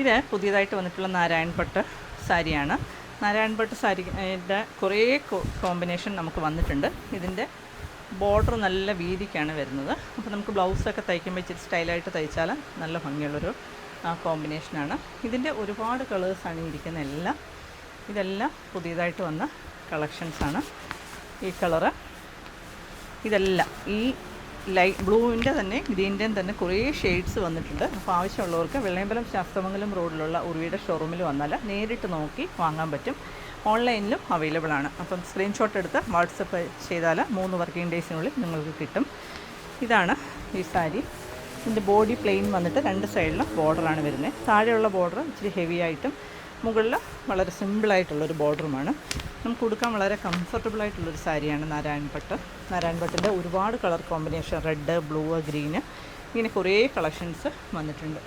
ഇത് പുതിയതായിട്ട് വന്നിട്ടുള്ള നാരായൺ പട്ട് സാരിയാണ്. നാരായൺ പട്ട് സാരിയുടെ കുറേ കോമ്പിനേഷൻ നമുക്ക് വന്നിട്ടുണ്ട്. ഇതിൻ്റെ ബോർഡർ നല്ല വീതിക്കാണ് വരുന്നത്. അപ്പോൾ നമുക്ക് ബ്ലൗസൊക്കെ തയ്ക്കുമ്പോൾ ഇച്ചിരി സ്റ്റൈലായിട്ട് തയ്ച്ചാൽ നല്ല ഭംഗിയുള്ളൊരു കോമ്പിനേഷനാണ്. ഇതിൻ്റെ ഒരുപാട് കളേഴ്സാണ് ഇരിക്കുന്ന ഇതെല്ലാം പുതിയതായിട്ട് വന്ന കളക്ഷൻസാണ്. ഈ കളറ് ഇതെല്ലാം ഈ ലൈറ്റ് ബ്ലൂവിൻ്റെ തന്നെ ഗ്രീൻ്റെയും തന്നെ കുറേ ഷെയ്ഡ്സ് വന്നിട്ടുണ്ട്. അപ്പോൾ ആവശ്യമുള്ളവർക്ക് വെള്ളയമ്പലം ശാസ്തമംഗലം റോഡിലുള്ള ഉർവിയുടെ ഷോറൂമിൽ വന്നാൽ നേരിട്ട് നോക്കി വാങ്ങാൻ പറ്റും. ഓൺലൈനിലും അവൈലബിൾ ആണ്. അപ്പം സ്ക്രീൻഷോട്ട് എടുത്ത് വാട്സപ്പ് ചെയ്താൽ 3 വർക്കിംഗ് ഡേയ്സിനുള്ളിൽ നിങ്ങൾക്ക് കിട്ടും. ഇതാണ് ഈ സാരി. ഇതിൻ്റെ ബോഡി പ്ലെയിൻ വന്നിട്ട് 2 സൈഡിലും ബോർഡറാണ് വരുന്നത്. താഴെയുള്ള ബോർഡർ ഇച്ചിരി ഹെവി ആയിട്ടും മുകളിൽ വളരെ സിമ്പിളായിട്ടുള്ളൊരു ബോർഡറുമാണ്. നമുക്ക് കൊടുക്കാൻ വളരെ കംഫർട്ടബിളായിട്ടുള്ളൊരു സാരിയാണ് നാരായൺ പട്ട്. നാരായൺ പട്ടിൻ്റെ ഒരുപാട് colour combination, red, blue, green, ഇങ്ങനെ കുറേ കളക്ഷൻസ് വന്നിട്ടുണ്ട്.